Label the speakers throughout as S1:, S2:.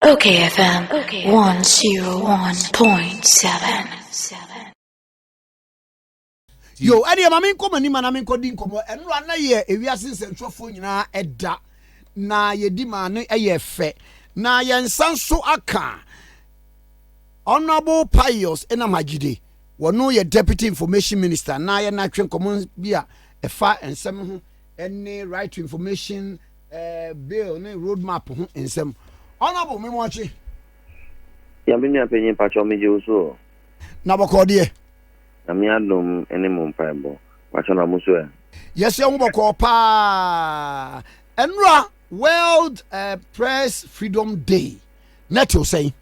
S1: Okay, FM 101.7.
S2: Yo, ade ma men koma ni ma na men kodi nkomo eno na ye ewiase nsentwofo nyina eda na yedi ma no eye fe na ye nsanso aka Honorable Pius Enamagide wono ye Deputy Information Minister na ye na twen nkomo bia efa ensem ho any right to information bill ne roadmap ho ensem Honorable me mochi
S3: ya me nua penyin pacho me je uso
S2: na bokode
S3: na me adom ene mo mpaibo pacho na muso e
S2: yes ye boko pa enra World Press Freedom Day net you say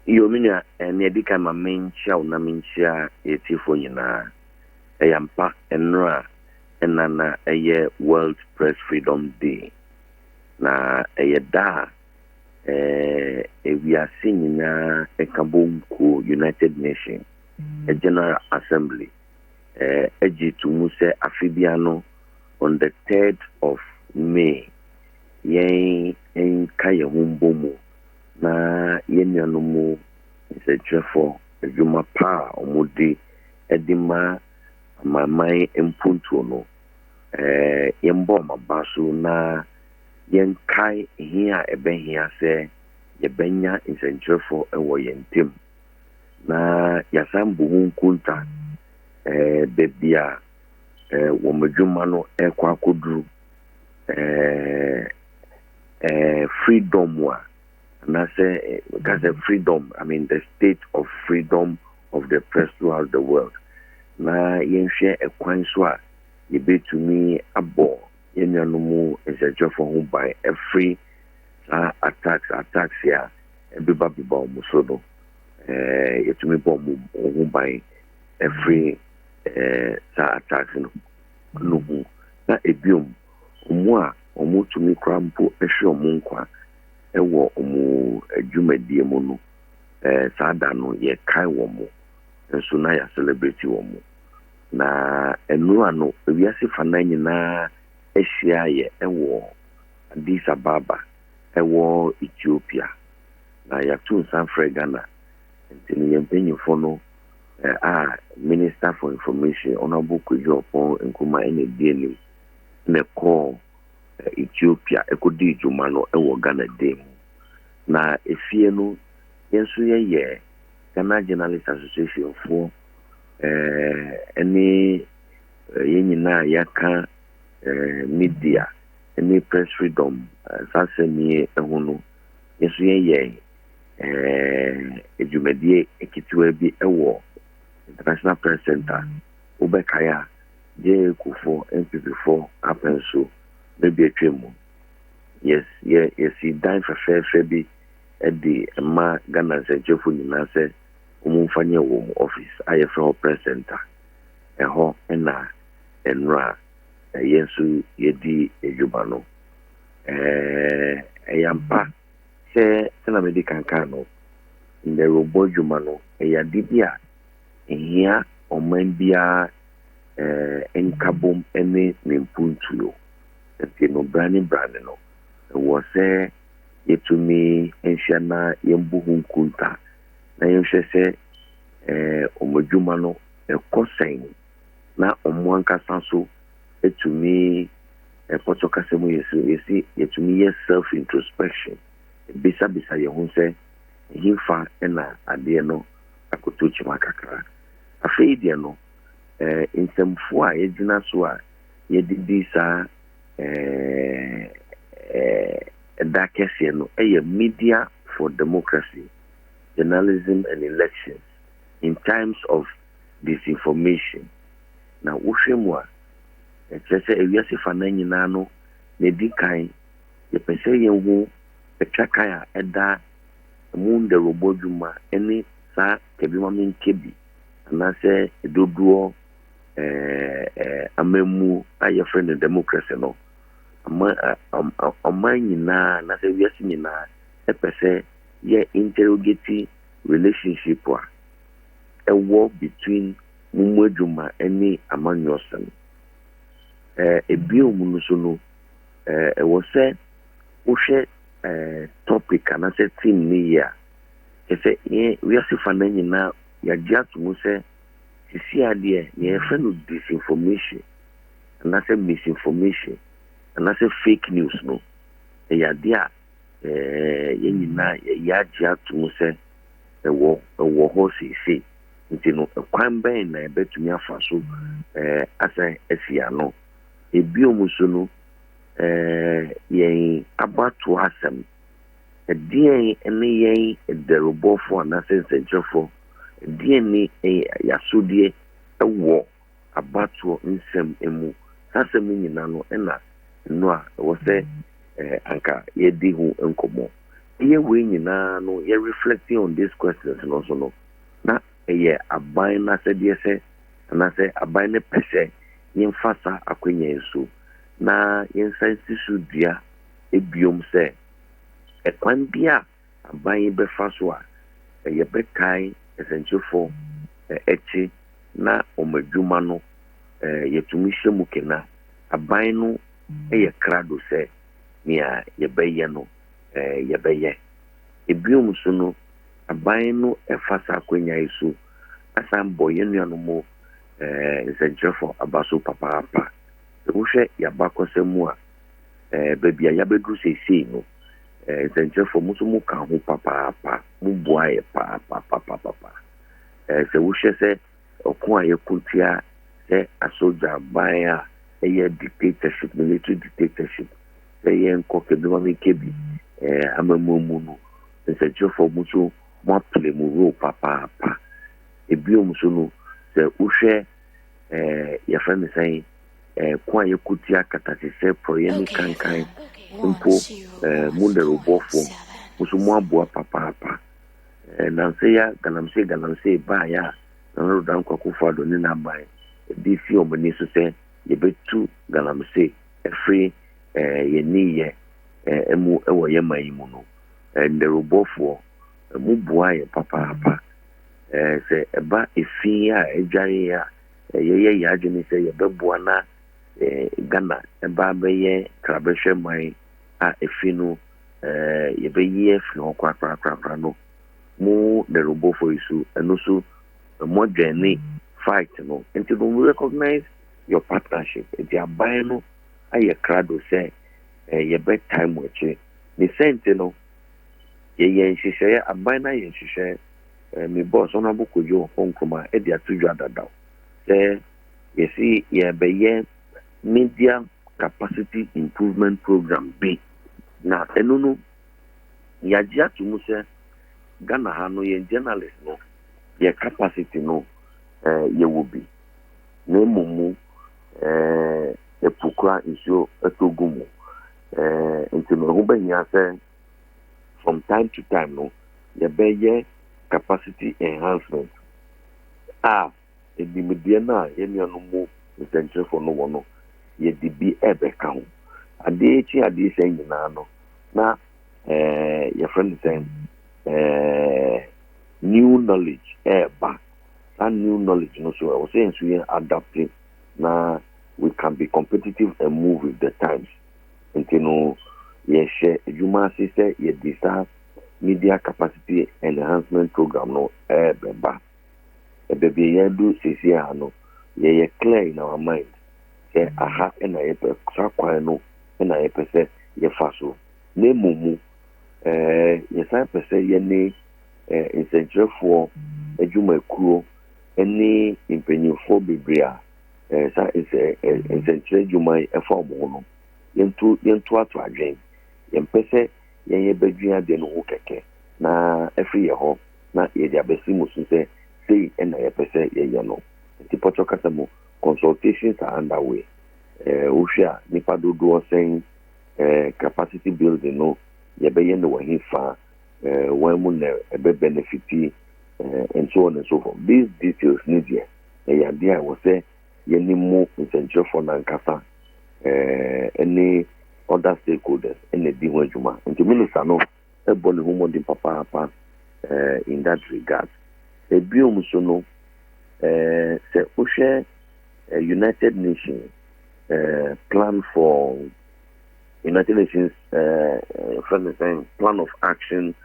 S3: yo me nua ene edika ma menchia una menchia etifo nyina eyampa enra enana eye World Press Freedom Day na eyeda we are singing a Kabonko United Nations, a General Assembly, to Muse Afibiano on the 3rd of May. Yen en Kaya Humbomo, na Yenyanumu is a Jeffo, a Juma Pa, or Mudi, Edima, Mamai, and Puntuno, Yemboma Basu na. Yen kai here ebe here say ye benya insentrefo ewo yentim na yasambu hunkunta bebia wo madwuma no ekwa koduru freedom wa na say because freedom I mean the state of freedom of the press throughout the world na yen hwe ekwan so a ye betumi abo Yenyanumu is a job for whom by every attacks here, everybody bomb musodo. It me bomb whom by every attacks no. Na ebium umwa omu to me crampo esho munkwa ewo omu jumedie mu no sada no ye kai wo mu nso na ya celebrate wo mu na enu ano wiase fana nyina Asia ye ewo Addis Ababa ewo Ethiopia na yatu San Ghana ntini yempenyifo no Minister for Information Honorable Kujopon Nkuma ene dieni ne call Ethiopia ekodi djuma no ewo Ghana dem na efie no yenso ye Ghana Journalists Association for any yenyina yaka media any press freedom sasemi ehunu yesu ye ejumedie ekitiwa bi ewo International Press Center ubekaya je kufo NPP4 apenso bebi etwemu yes dan fefe bi edi ma Ghana se jefu nyina se umufanye wo office ayefro press center eho na enra yensu yedi ejuba no eyampa se na medi kankano inde robo juma no eyadibia ehia omambia enkabom ene nempuntuyo enti no brani no wo se yetumi enhana yembuhu nkunta na yenhwe se omojuma no ekosen na omwanka sanso etumi epotoka semu yesi yetumi ye self introspection bisa ye hu se himfa na ade no akotochi makakra afei de no insemfo a yedina so a yedidi sa da kese no media for democracy, journalism and elections in times of disinformation na wohwemwa ekese ewiase fana nyina no ne dikan ye pese yenwu etwakan a eda mu de roboduma eni sa kebima menkebi na se edoduo amemu aye friend democracy no ama nyina na se wiase nyina epese ye interrogate relationship a war between mumwejuma eni amanyosan ebio munuso no was said wohwe topic and I said team ni ya say we are fa na nyina ya gya to mu say sisi ade ye fa no disinformation and I say misinformation and I say fake news no ya dia ye nyina ya gya to mu say ewo ho sisi ntino kwan ben na betumi afa so asa asia no ebiom so no yen abato asem edien ene yen ederobofo na sensenchefo edien ni yasodie ewo abato nsem emu asem nyina no ena no a wo se anka yedi hu enkomo ye we nyina no ye reflecting on these questions no so no na eye aban na se die se na se aban ne pese yen fasa akwenya enso na yen sense su dia ebiom se ekwan bia aban be faso a ye bekai esenchefo echi na omadwuma no yetumi hyemu kena aban no eye krado se nia ye beye no ye beye ebiom so no aban no efasa akwenya isu asambo yenuano mo esenchefo abaso papa wohwe yabakosemu a babia yabedu sesei no esenchefo muso mu ka ho papa mu boaye papa se wohwe se okon ayekuntia se asoja ban a eye dictatorship military dictatorship se yen kokebima mekebi amamumu no esenchefo muso mo play mu role papa ebiom so no se wohwe ya friend say kwa yekutia katasise proyemi kankan mpo mundero bofo musumu abua papa nanse ya ganamse ba ya na rodan kwakufa do ni na ban dc omani so se yebetu ganamse free yeniye emu ewo yemai mu no ndero bofo mu bua ye papa se eba efi ya ejare ya ye ya adwene se ye beboa na Ghana eba beye krabehwe man a efi no ye beye efi ho kwakra no mu the robot for isu eno so mo dwene fight no until we recognize your partnership the aban no aye krado se ye bet time wache the sente no ye nhihye aban na ye nhihye me boss on abuko jo honkoma e dia tuju adadaw say you see ye beye media capacity improvement program B na enunu ya jia tumu se Ghana ha no ye journalist no ye capacity no ye will be na mumu epukwa iso etogumu nti no ho banya se from time to time no ye beye capacity enhancement the media na ye nuanu mu essential for no one ye dibi ebe kan ade sen nyina no na your friend saying new knowledge back that new knowledge no so I was saying so we are adapting na we can be competitive and move with the times and you know ye share juma say ye deserve media capacity enhancement program no back baby ye do sisi ano ye clear in our mind say aha na ye pe kwan no na ye pe say ye faso na mumu ye san pe say ye ni incentive adwuma kuo any impenyufo bibria sa incentive adwuma e form no yentu ato adwen ye pe say ye badwia de no ho keke na every year ho na ye dia besi musu say and I say no. The Portugal consultations are underway. Usha Nipado do saying capacity building no Yabayan no he fa when a benefit and so on and so forth. These details need here. The idea was say any more essential for Nankasa any other stakeholders and the Diwajuma. And the minister no a body who papa in that regard. Ebiom so no se ushe United Nations plan for United Nations plan of action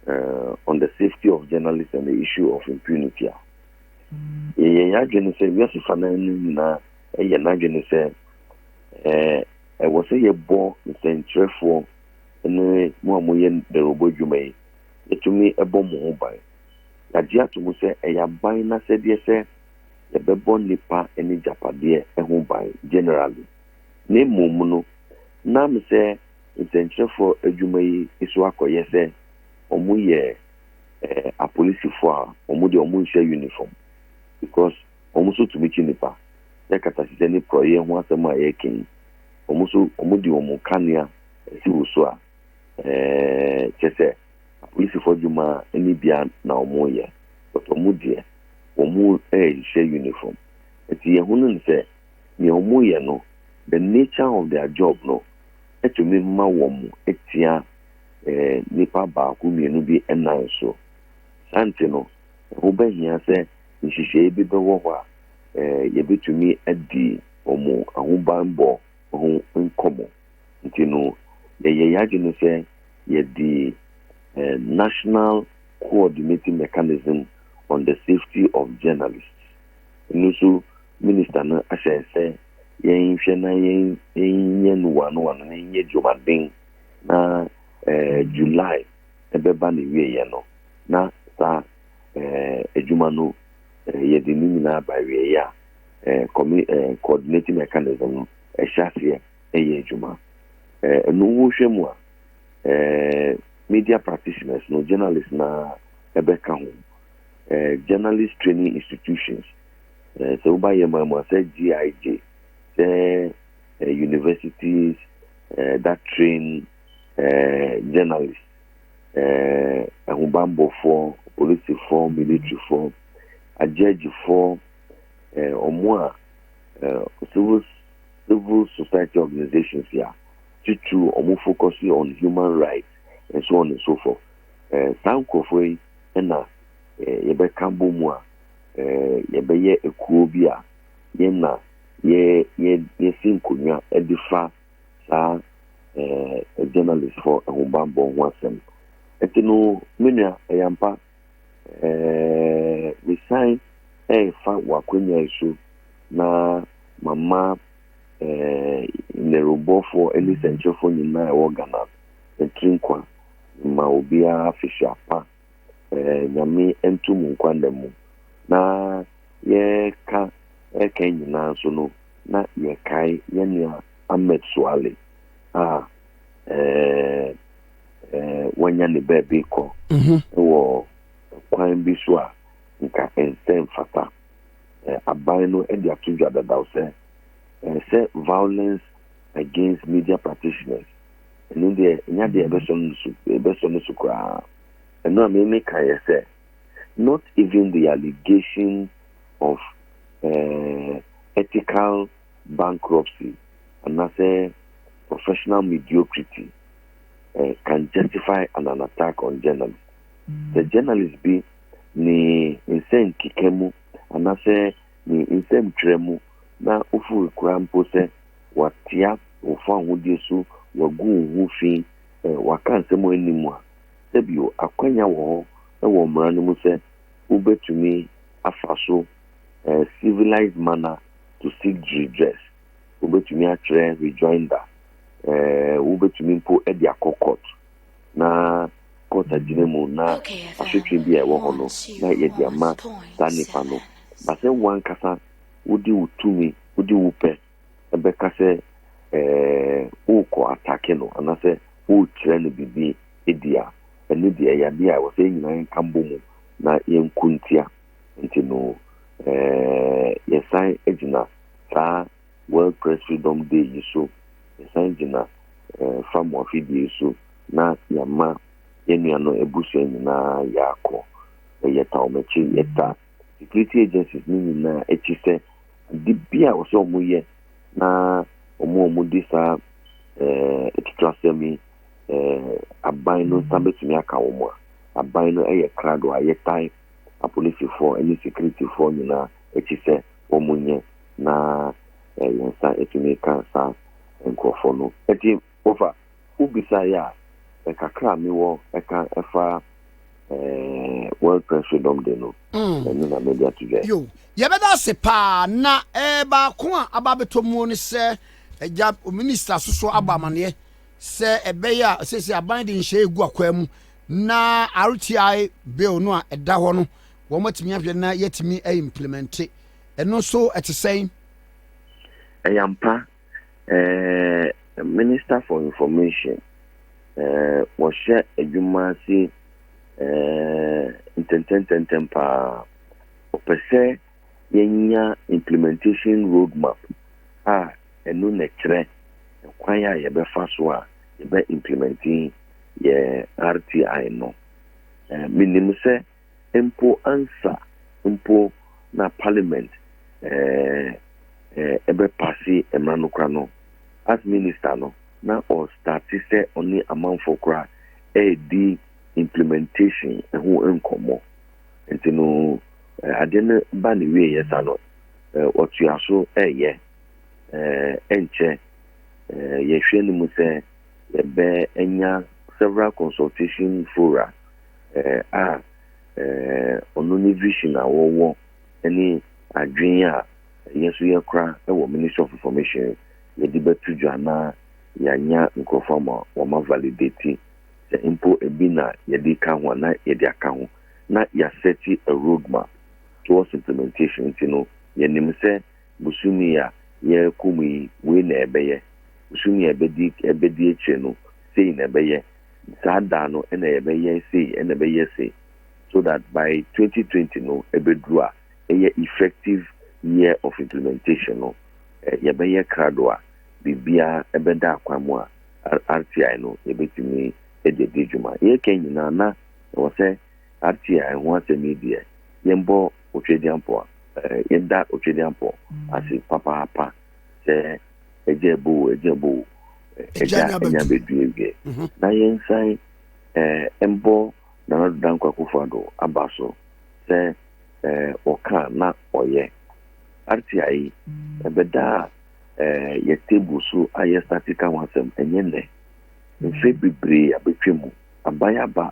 S3: on the safety of journalists and the issue of impunity. Yeah, say we are na say I was a bo centre for and the robot you may to me a bomb mobile. Yajia to me say a bina said yes, the bebon nipa any japadie a home by generally. Name Momuno, Nam say it's centre for a jumay is wako yes, omuye a police for omudi omusha uniform. Because almost to meet nipa, the catastrophically proye once a my king, almost omudi omukania, si uswa, chese, a police for Juma, any bian now moye, but omudi, omu share uniform. It's ye hunan say, ni omuye no, the nature of their job no, to me ma womu, etia, nipa ba kumi nubi enanso. Santino, who be here say, nhihye bi bɛwɔ hɔ a yɛbɛtumi adi ɔmo ahobanbɔ ho nkɔmɔ nti no yɛyɛ yagye no sɛ yɛdi national coordinating mechanism on the safety of journalists ɛno nso minister no ahyɛ sɛ yɛnhwɛ na yɛnyɛ no wano na yɛnyɛ dwumaden na July ɛbɛba ne wieɛ no na saa adwuma no yɛde ne nyinaa ba wie ya coordinating mechanism no ɛhyɛ aseɛ ɛyɛ adwuma ɛno wohwɛ mu a media practitioners no journalists na ɛbɛka ho journalist training institutions sɛ wobayɛ mu sɛ GIJ sɛ universities that train journalists ahobanbɔfoɔ policefoɔ militaryfoɔ a judge for or more civil society organizations here to or more focusing on human rights and so on and so forth. Sound Kofoi and Yebe Kambo Mua Yebe Ekubia Yena ye Sinkunya Edifa Sa a journalist for a Humbambo Wansem. Etino Minya Ayampa. We sign fa wakwenya isu na mama nerobo for any central for nyina organa trinkwa ma obia fisha pa nyame entum nkwanda mu na ye ka nyina so no na ye kai ye nua Ahmed Swale wanya ne baby ko wo kwan bi so a nka ensem fata aban no e dia tudwa dada say violence against media practitioners and there nya de beson so kra and no me can say not even the allegation of ethical bankruptcy and I say professional mediocrity can justify an attack on journalists. The journalists be ni insane kikemu and I say ni insane tremu na ufu krampo se watia ufa hudesu wagu hufi wakanse mo animu a sebio akwanya wo wo mra no mu se ubetumi afaso civilized manner to seek redress ubetumi atre rejoinder ubetumi mpo edi akokot na kota jinemu na asotwe bi e wo hono na ye di ama sanipa no ba se wan kasa wodi utumi wodi wupe ebe kase uko atake no ana se u kire no bibi edia eni de ya bia wo se nyina kambo mu na yenkuntia nti no yesan ejina sa World Press Freedom Day yiso yesan ejina from ofidi yiso na yama yenu ano ebusu nyina yako yeta omechi yeta security agencies nyina echise dibia wo so omuye na omu disa etutrasemi aban no sambetumi aka wo mu aban no eye krado ayetai a police for any security for nyina echise omunye na yensa etumi kansa nkofo no eti Ofa ubisa ya kakra mi wo eka efa World Press Freedom Day no na media today
S2: yo yebeda se pa na ba ko a ababeto mu ne se eja minister soso abamane se ebeya se aban de nhye egu akwa mu na RTI bill no a eda ho no wo matimi ahwe na yetimi implement eno so etesen
S3: eyampa Minister for Information was share edwuma si intenten pa opese yenya implementation roadmap enu nekre kwan ya ye be fa so a ye be implementing ye RTI no minim se empo answer empo na parliament ebe passi emrano kra no as minister no na or start say only amount for kra di implementation who enkomo enti no adene ba ni we yes ano otuaso ye enche ye hwe ni mu se be enya several consultation fora onu ni vision awowo any adwen a yesu ye kra Ministry of Information ye di betu jana yanya nkrofama wa ma validate se impo ebina ye di ka ho na ye di aka ho na ya set a roadmap towards implementation tino ye nim se busumi ya ye kumi we na ebeye busumi ebedi eche no sei na ebeye sada no na ebeye sei na ebeye sei so that by 2020 no ebedru a effective year of implementation no yebeye kradwa bibia ebeda akwamu a RTI no yebetimi ededi juma ye kenyina na wo se RTI ho ase media yembo otwediampo yenda otwediampo asi papa se ejebu enya beduege na yensan embo na dankwa kufado abaso se oka na oye RTI ebeda ye table so aye statika wansem enyene mfe bibre abetwemu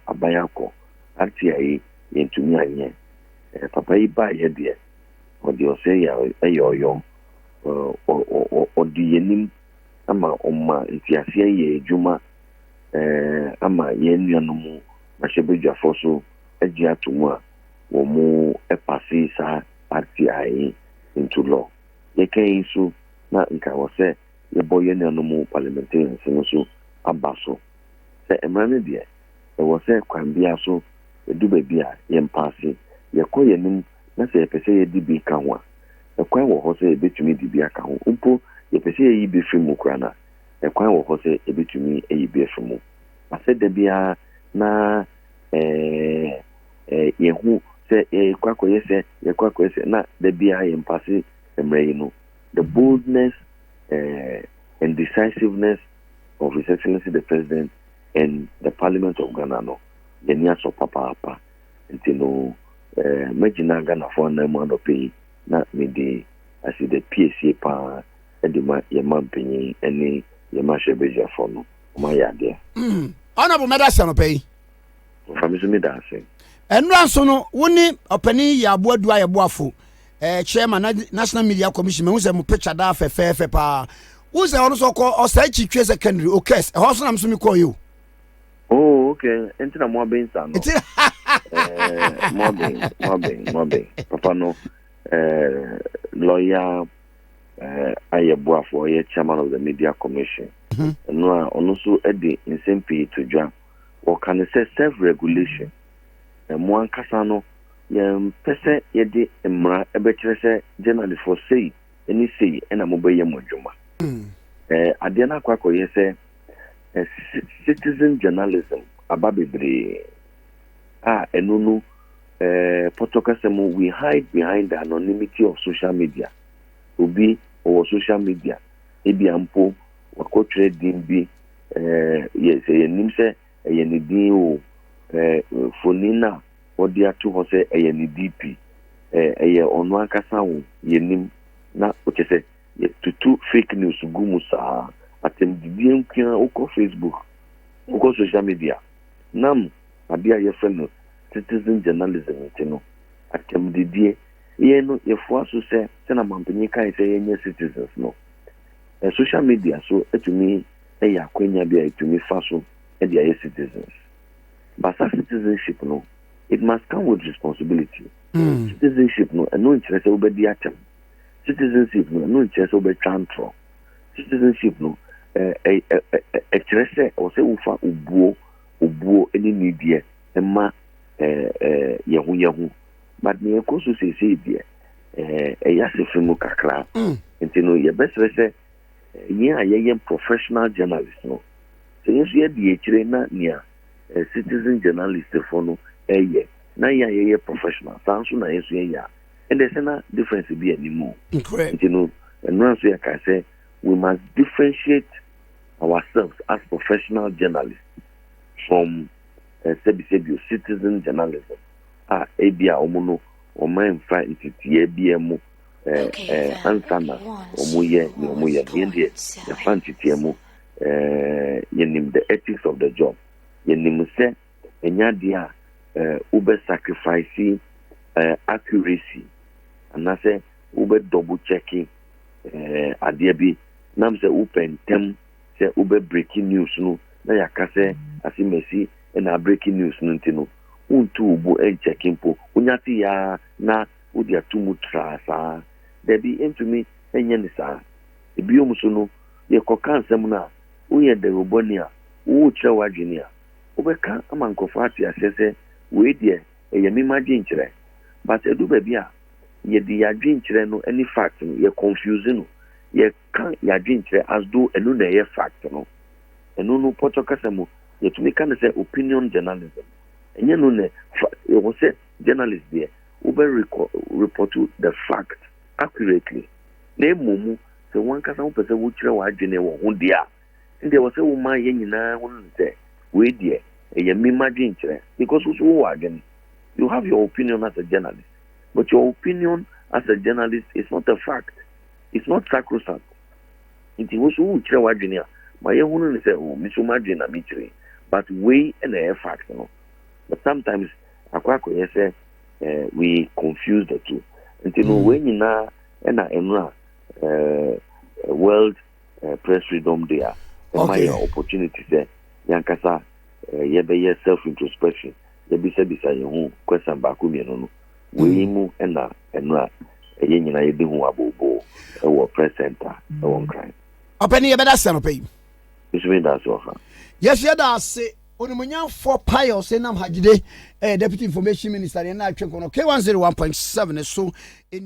S3: abayako RTI yentumi anye papa yi ba ye de odi ose ya eyoyo odi yenim ama omma ntiase ye ejuma ama ye nuanom mahebedwafo so agi atomu a wo mu epase sa RTI into law ye kan so na nka wo se ye boye nuanom parliamentarians so abaso se emrane de wo se kwan bia so edu ba bia ye mpase ye koyenim na se pese ye di bi ka ho a kwan wo ho se ebetumi di bi aka ho mpo ye pese ye bi fimu kra na kwan wo ho se ebetumi eyi bi fimu ase de bia na ye hu se kwakoye se na de bia ye mpase emre no the boldness and decisiveness of His Excellency the President and the Parliament of Ghana no yenia so papa ntino magina Ghana for na mo do pay na me de asi the PSA pa eduma ye mampanyi ene ye mahwebeja for no ma ya de
S2: honorable medicine no pay
S3: family me da say
S2: enra so no woni opani ya aboadu aye boafo chairman National Media Commission me mo picture da fe pa who's on so call or say chief secondary okay ho so nam so me call you
S3: oh okay entina mo ben sa no mo ben papa no lawyer ayeboafo ye chairman of the Media Commission no ono so edi insempi to dwa or can say self regulation mo ankasa no ye pese ye di emra ebekire se journalist for say any say na mo be ye modwuma ade na kwakoye se citizen journalism ababebre enunu protocol we hide behind the anonymity of social media obi or social media ebi ampo wakotre din bi yes yenim se yeni din o fonina odi atu ho se yeni DP onu akasa wo yenim na okese tutu fake news gumu sa atɛmdidie nkua wokɔ Facebook wokɔ social media nam adeɛ a yɛfrɛ no citizen journalism nti no atɛmdidie yɛn no yɛfoa so sɛ sɛna mampanyin kae sɛ yɛnyɛ citizens no social media so etumi ɛyɛ akwanya bi a etumi fa so ɛde ayɛ citizens but citizenship no it must come with responsibility. Citizenship no ɛno nkyerɛ sɛ wobɛdi atam. Citizenship no ɛno nkyerɛ sɛ wobɛtwa ntorɔ. Citizenship no ɛkyerɛ sɛ ɔsɛ wofa obuo ne nidie ɛma yɛho but ne yɛkɔ so seesei deɛ ɛyɛ asefo mu kakra nti no yɛbɛsrɛ sɛ yɛn a yɛyɛ professional journalist no sɛ yɛnso yɛde yɛkyerɛ na nea citizen journalist fo no ɛyɛ na yɛyɛ professional saa nso na yɛnso yɛyɛ a ɛnɛ sɛ na difference bi animu nti no ɛno nso yɛka sɛ we must differentiate ourselves as professional journalists from sebi citizen journalism ebi a ɔmo no ɔmo mfa ntitie bi mu ansa na ɔmo yɛ ne ɔmo yɛ yɛn deɛ yɛfa ntitie mu yɛnim the ethics of the job yɛnim sɛ ɛnya deɛ a ube sacrifice accuracy anase ube double checking adeɛ bi nam sɛ open tem sɛ ube breaking news no na yaka sɛ asimesi na breaking news no ntino untu ubu checking po unyati ya na udi atumu trasa debi entumi enye ne saa ebiom so no ye koka nsɛm na woyɛ de robonia wo kyerɛ wadwene a wobɛka ama nkɔfo ate asɛ sɛ we deɛ ɛyɛ mimagye nkyerɛ but edu baabi a yɛde yɛadwe nkyerɛ no any fact no yɛ confuse no yɛka yɛadwe nkyerɛ as though ɛno na ɛyɛ fact no ɛno no pɔtɔ kasa mu yɛtumi ka no sɛ opinion journalism ɛnyɛ no ne ɛwɔ sɛ journalist deɛ report the fact accurately na emomu sɛ wankasa wopɛ sɛ wokyerɛ w'adwene wɔ ho deɛ a ndeɛ wɔ sɛ woma yɛ nyinaa ho no sɛ we deɛ ɛyɛ mimagye nkyerɛ because wo so wo adwene you have your opinion as a journalist but your opinion as a journalist is not a fact it's not sacrosanct nti wo so wo kyerɛ w'adwene a ma yɛ ho no sɛ o mi so m'adwene na mi kyerɛ but we and a fact no but sometimes akwa say we confuse the two until no we nyina na enra world press freedom day my opportunity say yankasa yebeye self introspection yebisa yehu question back me no we mu na enra ye nyina ye bi hu abobo e wo press center e wo crime
S2: opani ye beda se no pay
S3: isumi da so fa
S2: yes ye da se Onimunya for Pius Enam Hajide, Deputy Information Minister, and I check on K101.7. So in